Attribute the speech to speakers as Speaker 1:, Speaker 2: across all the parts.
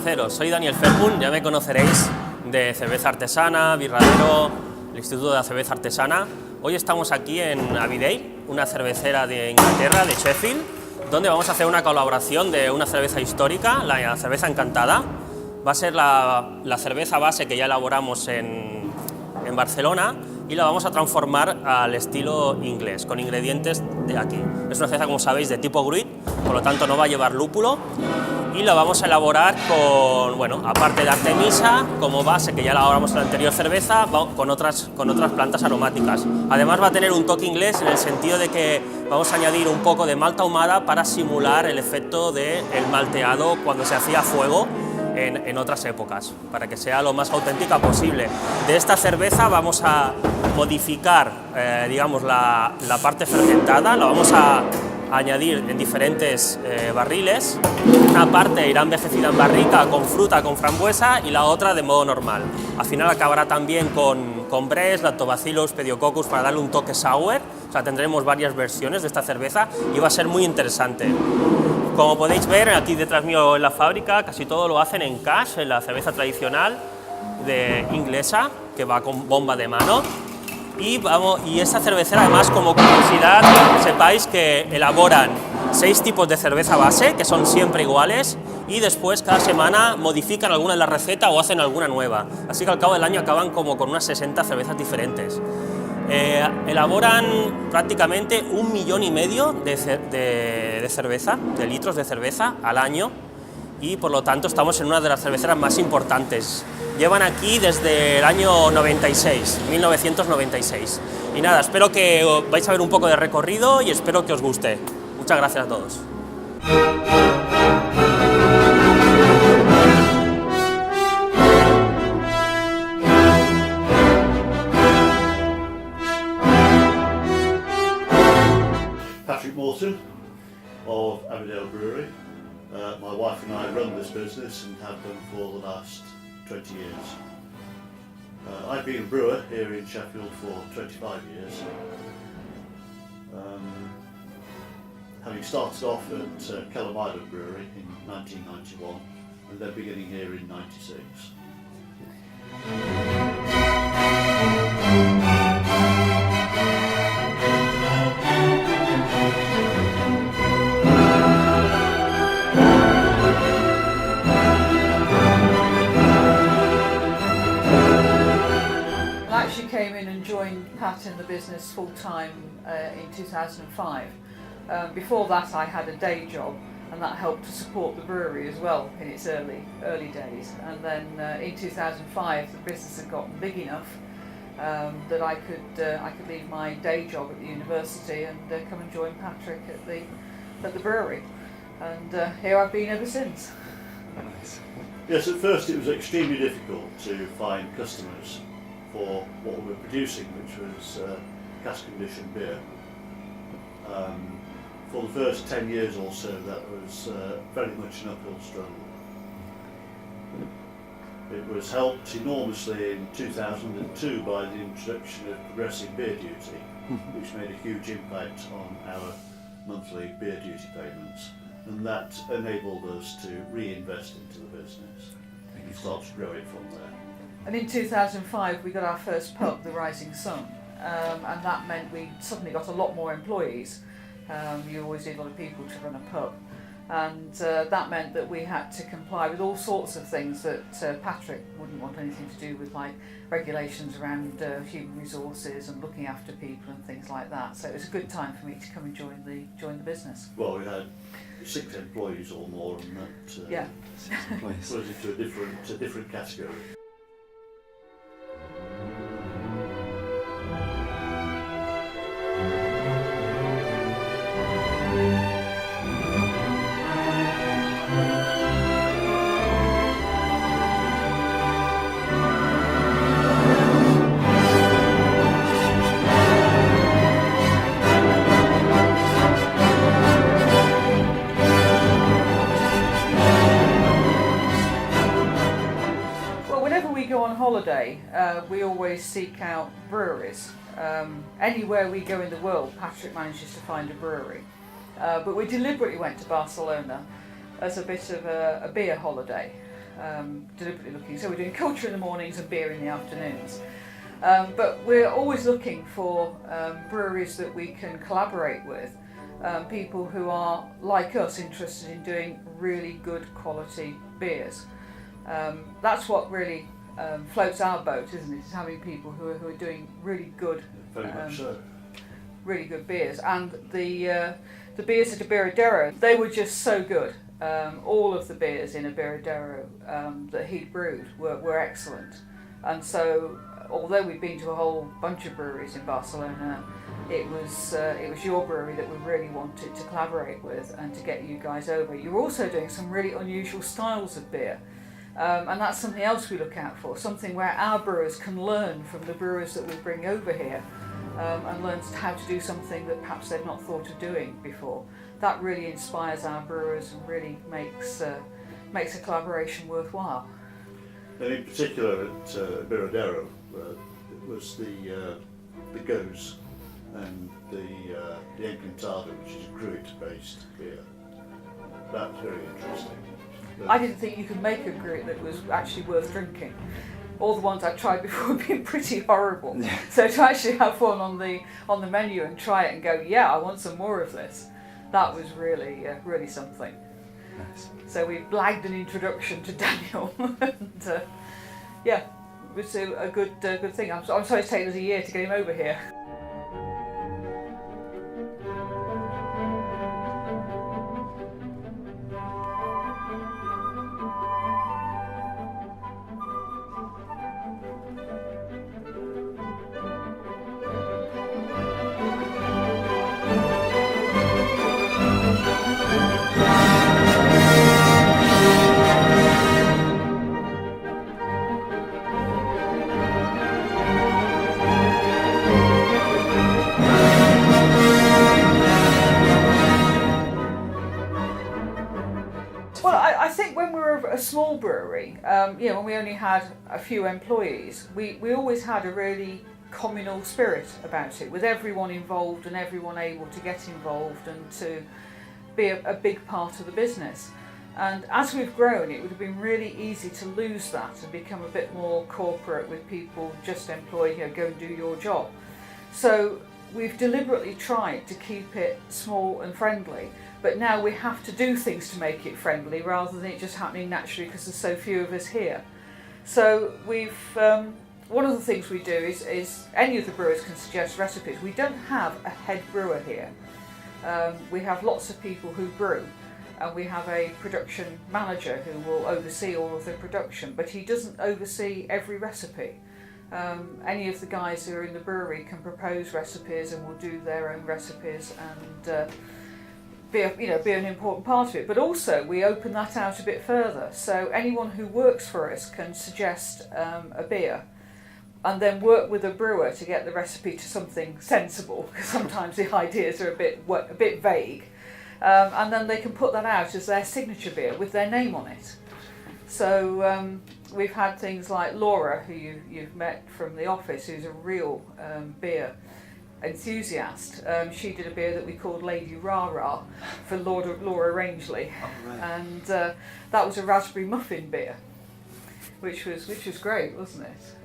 Speaker 1: cerveceros, soy Daniel Fermun, ya me conoceréis de Cerveza Artesana, Birradero, el Instituto de la Cerveza Artesana. Hoy estamos aquí en Abbeydale, una cervecera de Inglaterra, de Sheffield, donde vamos a hacer una colaboración de una cerveza histórica, la cerveza Encantada. Va a ser la cerveza base que ya elaboramos en Barcelona y la vamos a transformar al estilo inglés, con ingredientes de aquí. Es una cerveza, como sabéis, de tipo gruit, por lo tanto no va a llevar lúpulo, y la vamos a elaborar con, bueno, aparte de artemisa como base, que ya elaboramos en la anterior cerveza, con otras plantas aromáticas. Además va a tener un toque inglés en el sentido de que vamos a añadir un poco de malta ahumada para simular el efecto del malteado cuando se hacía a fuego en otras épocas, para que sea lo más auténtica posible. De esta cerveza vamos a modificar, digamos, la parte fermentada, la vamos a añadir en diferentes barriles. Una parte irá envejecida en barrica con fruta, con frambuesa, y la otra de modo normal. Al final acabará también con brés, lactobacillus, pediococcus, para darle un toque sour. O sea, tendremos varias versiones de esta cerveza y va a ser muy interesante. Como podéis ver, aquí detrás mío en la fábrica, casi todo lo hacen en cash, en la cerveza tradicional inglesa, que va con bomba de mano. Y esta cervecera, además, como curiosidad, sepáis que elaboran 6 tipos de cerveza base, que son siempre iguales, y después cada semana modifican alguna de la receta o hacen alguna nueva. Así que al cabo del año acaban como con unas 60 cervezas diferentes. Elaboran prácticamente 1,5 millones de cerveza, de litros de cerveza al año, y por lo tanto estamos en una de las cerveceras más importantes. Llevan aquí desde el año 1996. Y nada, espero que vais a ver un poco de recorrido y espero que os guste. Muchas gracias a todos.
Speaker 2: Of Abbeydale Brewery. My wife and I run this business and have done for the last 20 years. I've been a brewer here in Sheffield for 25 years. Having started off at Colaboración Brewery in 1991 and then beginning here in 96.
Speaker 3: Came in and joined Pat in the business full-time in 2005. Before that I had a day job, and that helped to support the brewery as well in its early days. And then in 2005 the business had gotten big enough that I could leave my day job at the university and come and join Patrick at the brewery. And here I've been ever since.
Speaker 2: Yes, at first it was extremely difficult to find customers for what we were producing, which was cask conditioned beer. For the first 10 years or so, that was very much an uphill struggle. It was helped enormously in 2002 by the introduction of progressive beer duty, which made a huge impact on our monthly beer duty payments, and that enabled us to reinvest into the business and start to grow it from there.
Speaker 3: And in 2005 we got our first pub, the Rising Sun, and that meant we suddenly got a lot more employees. You always need a lot of people to run a pub, and that meant that we had to comply with all sorts of things that Patrick wouldn't want anything to do with, like regulations around human resources and looking after people and things like that. So it was a good time for me to come and join the business.
Speaker 2: Well, we had 6 employees or more, and that
Speaker 3: yeah.
Speaker 2: was into a different category.
Speaker 3: Holiday, we always seek out breweries. Anywhere we go in the world, Patrick manages to find a brewery. But we deliberately went to Barcelona as a bit of a beer holiday. deliberately looking. So we're doing culture in the mornings and beer in the afternoons. But we're always looking for breweries that we can collaborate with, people who are, like us, interested in doing really good quality beers. That's what really floats our boat, isn't it? Is having people who are doing really good,
Speaker 2: Very much so.
Speaker 3: really good beers. And the beers at Abbeydale, they were just so good. All of the beers in Abbeydale that he'd brewed were excellent. And so, although we'd been to a whole bunch of breweries in Barcelona, it was your brewery that we really wanted to collaborate with and to get you guys over. You're also doing some really unusual styles of beer. And that's something else we look out for, something where our brewers can learn from the brewers that we bring over here, and learn how to do something that perhaps they've not thought of doing before. That really inspires our brewers and really makes a collaboration worthwhile.
Speaker 2: And in particular at Abbeydale, it was the goes and the Encantada, which is a gruit-based beer. That's very interesting.
Speaker 3: I didn't think you could make a gruit that was actually worth drinking. All the ones I've tried before have been pretty horrible. So to actually have one on the menu and try it and go, yeah, I want some more of this, that was really something.
Speaker 4: Nice.
Speaker 3: So we blagged an introduction to Daniel, and yeah, it was a good thing. I'm sorry it's taken us a year to get him over here. I think when we were a small brewery, when we only had a few employees, we always had a really communal spirit about it, with everyone involved and everyone able to get involved and to be a big part of the business. And as we've grown, it would have been really easy to lose that and become a bit more corporate with people just employed, go and do your job. So we've deliberately tried to keep it small and friendly, but now we have to do things to make it friendly rather than it just happening naturally because there's so few of us here. So we've one of the things we do is any of the brewers can suggest recipes. We don't have a head brewer here. We have lots of people who brew, and we have a production manager who will oversee all of the production, but he doesn't oversee every recipe. Any of the guys who are in the brewery can propose recipes and will do their own recipes and be an important part of it. But also we open that out a bit further, so anyone who works for us can suggest a beer and then work with a brewer to get the recipe to something sensible, because sometimes the ideas are a bit vague, and then they can put that out as their signature beer with their name on it. So we've had things like Laura, who you've met from the office, who's a real beer enthusiast. She did a beer that we called Lady Rah Rah for Laura Rangeley.
Speaker 4: Oh, right.
Speaker 3: And that was a raspberry muffin beer, which was great, wasn't it?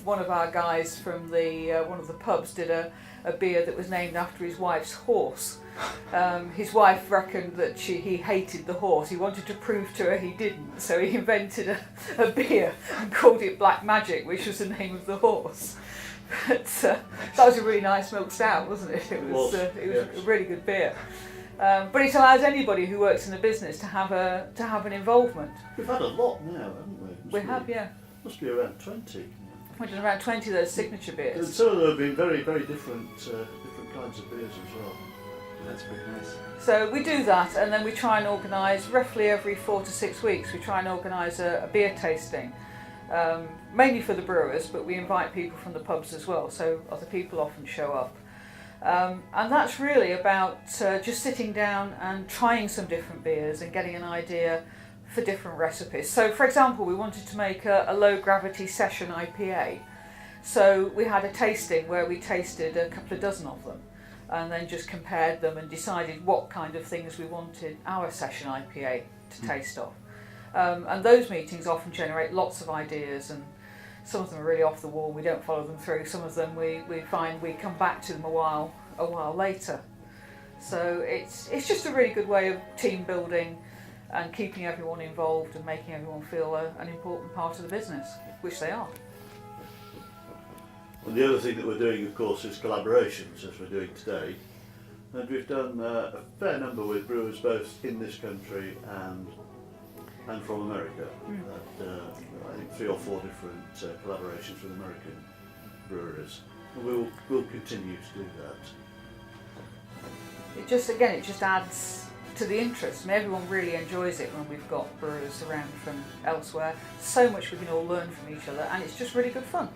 Speaker 3: One of our guys from one of the pubs did a beer that was named after his wife's horse. His wife reckoned that he hated the horse. He wanted to prove to her he didn't, so he invented a beer and called it Black Magic, which was the name of the horse. But that was a really nice milk stout, wasn't it? It was
Speaker 2: Yes.
Speaker 3: a really good beer. But it allows anybody who works in the business to have an involvement.
Speaker 2: We've had a lot now, haven't we?
Speaker 3: We have, yeah.
Speaker 2: Must be around 20.
Speaker 3: We've done around 20 of those signature
Speaker 2: And
Speaker 3: beers.
Speaker 2: some of them have been very, very different kinds of beers as well.
Speaker 4: That's pretty nice.
Speaker 3: So we do that, and then we try and organise, roughly every 4 to 6 weeks, we try and organise a beer tasting. Mainly for the brewers, but we invite people from the pubs as well, so other people often show up. And that's really about just sitting down and trying some different beers and getting an idea for different recipes. So for example, we wanted to make a low gravity session IPA. So we had a tasting where we tasted a couple of dozen of them and then just compared them and decided what kind of things we wanted our session IPA to taste of. And those meetings often generate lots of ideas, and some of them are really off the wall, we don't follow them through. Some of them we find we come back to them a while later. So it's just a really good way of team building and keeping everyone involved and making everyone feel an important part of the business, which they are.
Speaker 2: And the other thing that we're doing, of course, is collaborations, as we're doing today. And we've done a fair number with brewers both in this country and from America. I think 3 or 4 different collaborations with American breweries. And we'll continue to do that.
Speaker 3: It just adds to the interest. I mean, everyone really enjoys it when we've got brewers around from elsewhere. So much we can all learn from each other, and it's just really good fun.